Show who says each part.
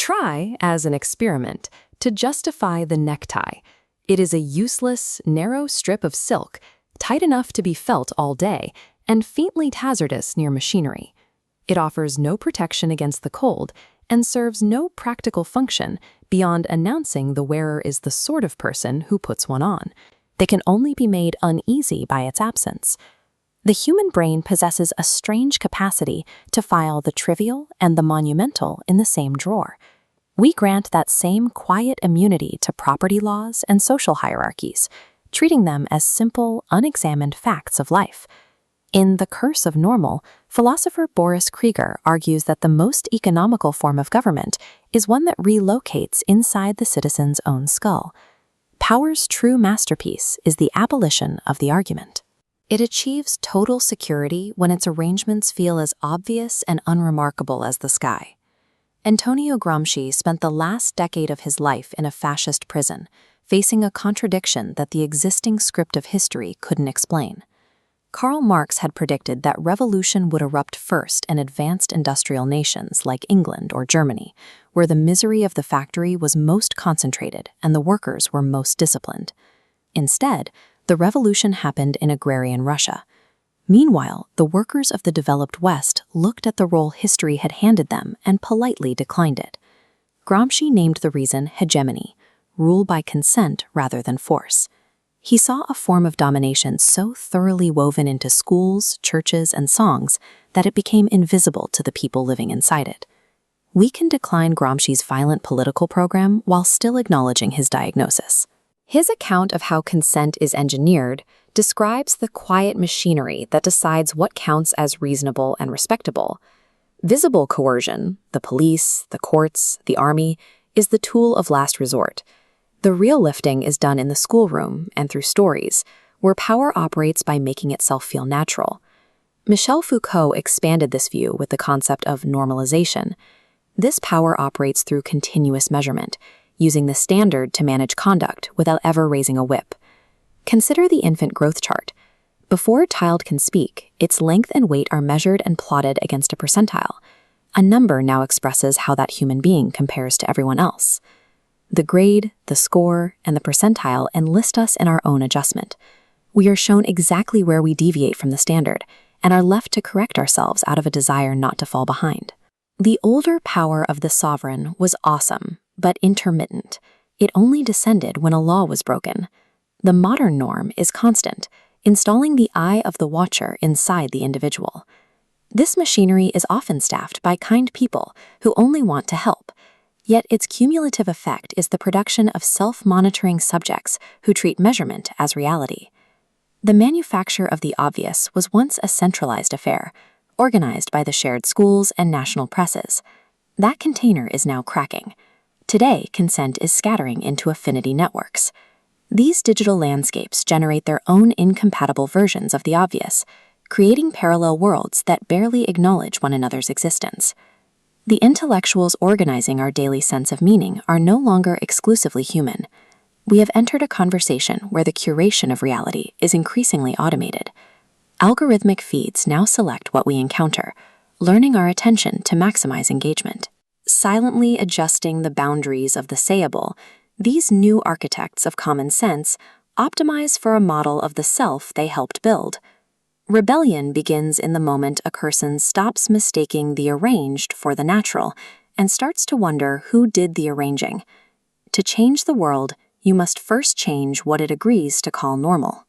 Speaker 1: Try, as an experiment, to justify the necktie. It is a useless, narrow strip of silk, tight enough to be felt all day, and faintly hazardous near machinery. It offers no protection against the cold and serves no practical function beyond announcing the wearer is the sort of person who puts one on. They can only be made uneasy by its absence. The human brain possesses a strange capacity to file the trivial and the monumental in the same drawer. We grant that same quiet immunity to property laws and social hierarchies, treating them as simple, unexamined facts of life. In The Curse of Normal, philosopher Boris Kriger argues that the most economical form of government is one that relocates inside the citizen's own skull. Power's true masterpiece is the abolition of the argument. It achieves total security when its arrangements feel as obvious and unremarkable as the sky. Antonio Gramsci spent the last decade of his life in a fascist prison, facing a contradiction that the existing script of history couldn't explain. Karl Marx had predicted that revolution would erupt first in advanced industrial nations like England or Germany, where the misery of the factory was most concentrated and the workers were most disciplined. Instead, the revolution happened in agrarian Russia. Meanwhile, the workers of the developed West looked at the role history had handed them and politely declined it. Gramsci named the reason hegemony, rule by consent rather than force. He saw a form of domination so thoroughly woven into schools, churches, and songs that it became invisible to the people living inside it. We can decline Gramsci's violent political program while still acknowledging his diagnosis. His account of how consent is engineered describes the quiet machinery that decides what counts as reasonable and respectable. Visible coercion, the police, the courts, the army, is the tool of last resort. The real lifting is done in the schoolroom and through stories, where power operates by making itself feel natural. Michel Foucault expanded this view with the concept of normalization. This power operates through continuous measurement, using the standard to manage conduct without ever raising a whip. Consider the infant growth chart. Before a child can speak, its length and weight are measured and plotted against a percentile. A number now expresses how that human being compares to everyone else. The grade, the score, and the percentile enlist us in our own adjustment. We are shown exactly where we deviate from the standard, and are left to correct ourselves out of a desire not to fall behind. The older power of the sovereign was awesome, but intermittent. It only descended when a law was broken. The modern norm is constant, installing the eye of the watcher inside the individual. This machinery is often staffed by kind people who only want to help. Yet its cumulative effect is the production of self-monitoring subjects who treat measurement as reality. The manufacture of the obvious was once a centralized affair, organized by the shared schools and national presses. That container is now cracking. Today, consent is scattering into affinity networks. These digital landscapes generate their own incompatible versions of the obvious, creating parallel worlds that barely acknowledge one another's existence. The intellectuals organizing our daily sense of meaning are no longer exclusively human. We have entered a conversation where the curation of reality is increasingly automated. Algorithmic feeds now select what we encounter, learning our attention to maximize engagement. Silently adjusting the boundaries of the sayable, these new architects of common sense optimize for a model of the self they helped build. Rebellion begins in the moment a person stops mistaking the arranged for the natural and starts to wonder who did the arranging. To change the world, you must first change what it agrees to call normal.